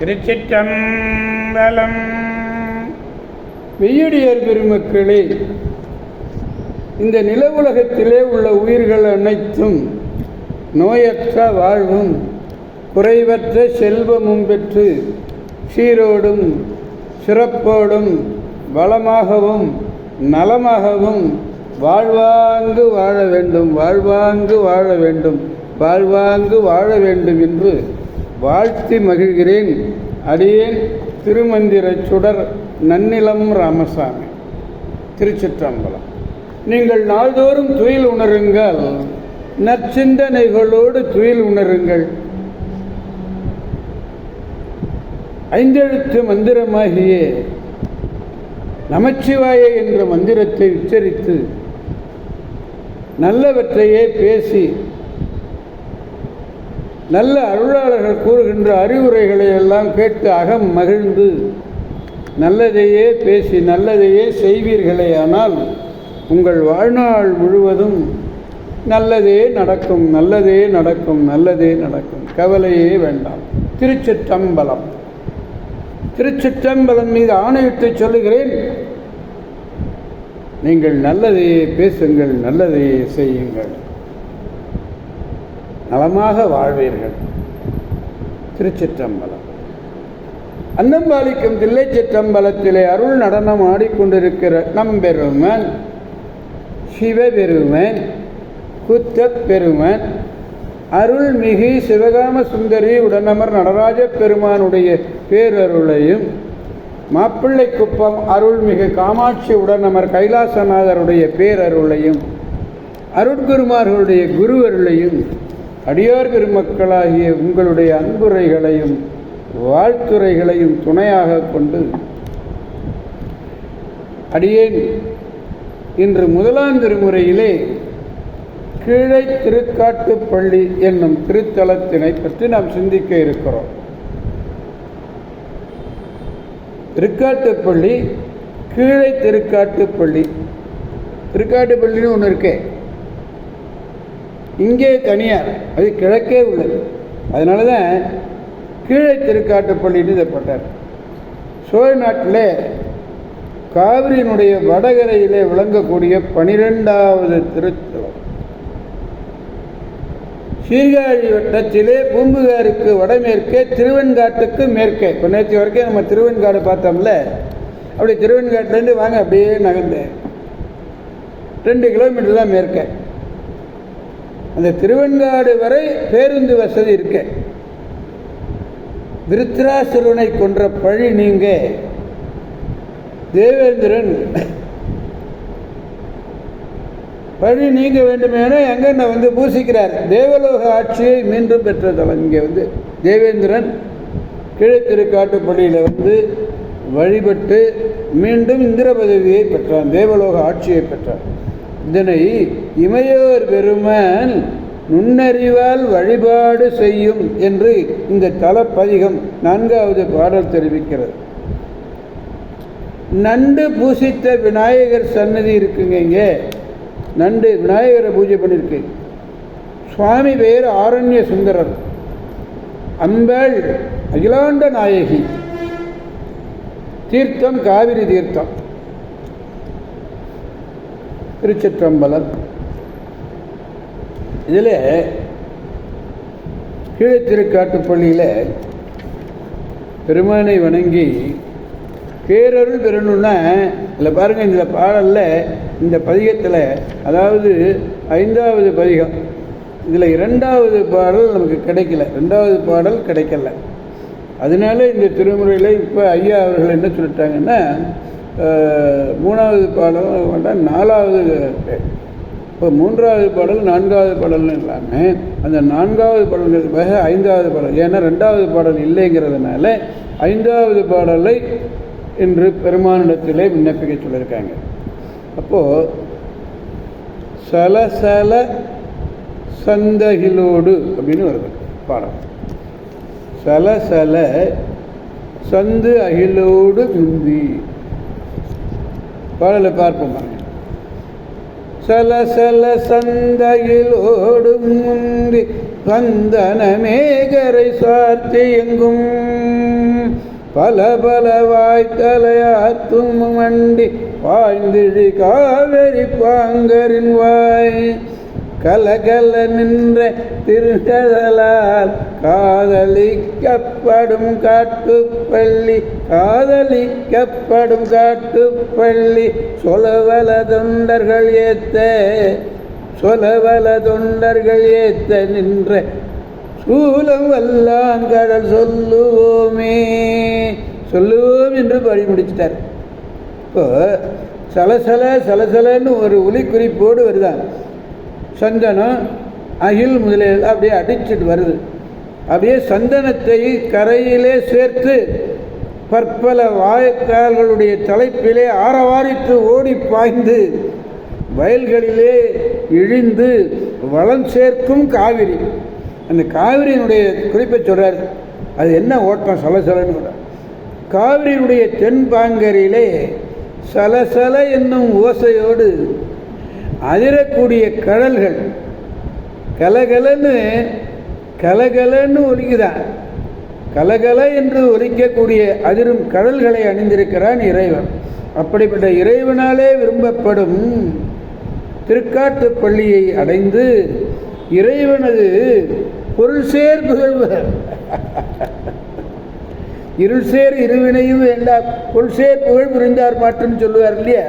திருச்சிற்றம்பலம். மெய்யடியார் பெருமக்களே, இந்த நில உலகத்திலே உள்ள உயிர்கள் அனைத்தும் நோயற்ற வாழ்வும் குறைவற்ற செல்வமும் பெற்று சீரோடும் சிறப்போடும் வளமாகவும் நலமாகவும் வாழ்வாங்கு வாழ வேண்டும், வாழ்வாங்கு வாழ வேண்டும், வாழ்வாங்கு வாழ வேண்டும் என்று வாழ்த்தி மகிழ்கிறேன். அடியேன் திருமந்திர சுடர் நன்னிலம் ராமசாமி, திருச்சிற்றம்பலம். நீங்கள் நாள்தோறும் துயில் உணருங்கள், நற்சிந்தனைகளோடு துயில் உணருங்கள். ஐந்தெழுத்து மந்திரமாகிய நமச்சிவாய என்ற மந்திரத்தை உச்சரித்து நல்லவற்றையே பேசி நல்ல அருளாளர்கள் கூறுகின்ற அறிவுரைகளை எல்லாம் கேட்டு அகம் மகிழ்ந்து நல்லதையே பேசி நல்லதையே செய்வீர்களே, ஆனால் உங்கள் வாழ்நாள் முழுவதும் நல்லதே நடக்கும், நல்லதே நடக்கும், நல்லதே நடக்கும். கவலையே வேண்டாம். திருச்சிற்றம்பலம். திருச்சிற்றம்பலம் மீது ஆணையிட்டு சொல்லுகிறேன், நீங்கள் நல்லதையே பேசுங்கள், நல்லதையே செய்யுங்கள், நலமாக வாழ்வீர்கள். திருச்சிற்றம்பலம். அன்னம்பாலிக்கும் தில்லை சிற்றம்பலத்திலே அருள் நடனம் ஆடிக்கொண்டிருக்கிற நம்பெருமன் சிவபெருமன் குத்தப் பெருமன் அருள்மிகு சிவகாம சுந்தரி உடனமர் நடராஜ பெருமானுடைய பேரருளையும், மாப்பிள்ளை குப்பம் அருள்மிகு காமாட்சி உடனமர் கைலாசநாதருடைய பேரருளையும், அருட்குருமார்களுடைய குருவருளையும், அடியார் பெருமக்களாகிய உங்களுடைய அன்புரைகளையும் வாழ்த்துரைகளையும் துணையாக கொண்டு அடியேன் இன்று முதலாம் திருமுறையிலே கீழை திருக்காட்டுப்பள்ளி என்னும் திருத்தலத்தினை பற்றி நாம் சிந்திக்க இருக்கிறோம். திருக்காட்டுப்பள்ளி, கீழை திருக்காட்டுப்பள்ளி. திருக்காட்டுப்பள்ளின்னு ஒன்று இருக்கே, இங்கே தனியார், அது கிழக்கே உள்ளது. அதனால தான் கீழே திருக்காட்டுப்பள்ளின்னு இதப்பட்டார். சோழ நாட்டில் காவிரியினுடைய வடகரையிலே விளங்கக்கூடிய 12வது திருத்தலம். சீர்காழி வட்டத்திலே பூம்புகாருக்கு வடமேற்கே, திருவெண்காட்டுக்கு மேற்கே. இப்போ நேற்று வரைக்கும் நம்ம திருவெண்காடு பார்த்தோம்ல, அப்படி திருவெண்காட்டிலேருந்து வாங்க அப்படியே நகர்ந்தேன் 2 கிலோமீட்டர் தான் மேற்கே. அந்த திருவெண்காடு வரை பேருந்து வசதி இருக்க. விருத்ராசுரனை கொன்ற பழி நீங்க தேவேந்திரன் பழி நீங்க வேண்டுமென எங்கன்னு வந்து பூசிக்கிறார். தேவலோக ஆட்சியை மீண்டும் பெற்ற தலம். இங்கே வந்து தேவேந்திரன் கீழே திருக்காட்டுப்பள்ளியில் வந்து வழிபட்டு மீண்டும் இந்திர பதவியை பெற்றான், தேவலோக ஆட்சியை பெற்றான். இதனை இமையோர் பெருமான் நுண்ணறிவால் வழிபாடு செய்யும் என்று இந்த தலப்பதிகம் 4வது பாடல் தெரிவிக்கிறது. நண்டு பூசித்த விநாயகர் சன்னதி இருக்குங்க. இங்கே நண்டு விநாயகரை பூஜை பண்ணியிருக்கு. சுவாமி பெயர் ஆரண்ய சுந்தரர். அம்பாள் அகிலாண்ட நாயகி. தீர்த்தம் காவிரி தீர்த்தம். திருச்சிற்றம்பலம். இதில் கீழே திருக்காட்டுப்பள்ளியில் பெருமானை வணங்கி பேரருள் பெறணுன்னா இதில் பாருங்கள், இந்த பாடலில் இந்த பதிகத்தில், அதாவது 5வது பதிகம், இதில் 2வது பாடல் நமக்கு கிடைக்கல, 2வது பாடல் கிடைக்கல. அதனால இந்த திருமுறையில் இப்போ ஐயா அவர்கள் என்ன சொல்லிட்டாங்கன்னா, 3வது பாடல் வேண்டாம், 4வது. இப்போ 3வது பாடல் 4வது பாடல்னு இல்லாமல் அந்த 4வது பாடல்களுக்கு பிறகு 5வது பாடல், ஏன்னா 2வது பாடல் இல்லைங்கிறதுனால 5வது பாடலை இன்று பெருமானிடத்திலே விண்ணப்பிக்க சொல்லியிருக்காங்க. அப்போது சலசல சந்தகிலோடு அப்படின்னு வருது பாடம். சலசல சந்து அகிலோடு முந்தி பாடலை பார்ப்போம். சலசல சந்தகிலோடு முந்தி வந்தன மேகரை சார்த்தி எங்கும் பல பல வாய்த்தலையாத்தும் மண்டி பாய்ந்திழி காவேரி பாங்கரின் வாய் கலகல நின்ற திருகடலால் காதலிக்கப்படும் காட்டுப்பள்ளி காதலிக்கப்படும் காட்டுப்பள்ளி சொலவல தொண்டர்கள் ஏத்த சொலவல தொண்டர்கள் ஏத்த நின்ற சூலம் வல்லான் கடல் சொல்லுவோமே சொல்லுவோம் என்று பாடி முடிச்சிட்டார். இப்போ சலசல சலசலன்னு ஒரு ஒலிக்குறிப்போடு வருதான். சந்தனம் அகில் முதலில் அப்படியே அடிச்சுட்டு வருது. அப்படியே சந்தனத்தை கரையிலே சேர்த்து பற்பல வாய்க்கால்களுடைய தலைப்பிலே ஆரவாரித்து ஓடி பாய்ந்து வயல்களிலே இழிந்து வளம் சேர்க்கும் காவிரி. அந்த காவிரியினுடைய குறிப்பை சொல்கிறார். அது என்ன ஓட்டம் சலசலன்னு. காவிரியினுடைய தென்பாங்கரிலே சலசல என்னும் ஓசையோடு அதிரக்கூடிய கடல்கள் கலகலன்னு கலகலன்னு ஒலிக்குதான். கலகல என்று ஒலிக்கக்கூடிய அதிரும் கடல்களை அணிந்திருக்கிறான் இறைவன். அப்படிப்பட்ட இறைவனாலே விரும்பப்படும் திருக்காட்டுப்பள்ளியை அடைந்து இறைவனது பொருள் சேர் புகழ்வர். இருள் சேர் இருவினையும் வேண்டாம் பொருள் சேர் புகழ் புரிந்தார் மாற்றுன்னு சொல்லுவார் இல்லையா.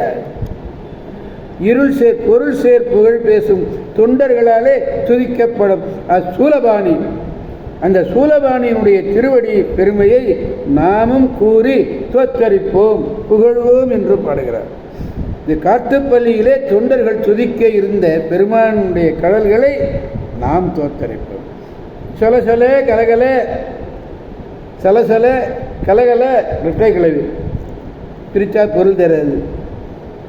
இருள் சேர் பொருள் சேர் புகழ் பேசும் தொண்டர்களாலே துதிக்கப்படும் அசூலபாணி. அந்த சூலபாணியினுடைய திருவடி பெருமையை நாமும் கூறி தோற்கரிப்போம் புகழ்வோம் என்று பாடுகிறார். இந்த காட்டுப்பள்ளியிலே தொண்டர்கள் துதிக்க இருந்த பெருமானுடைய கடல்களை நாம் தோற்கரிப்போம். சலசல கலகல சலசல கலகல இரட்டை கிளவி பிரித்தா பொருள் தராது.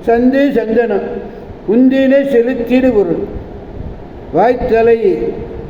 சந்தி சந்தனம் உந்தினை செலுத்திடு பொருள் வாய்த்தலை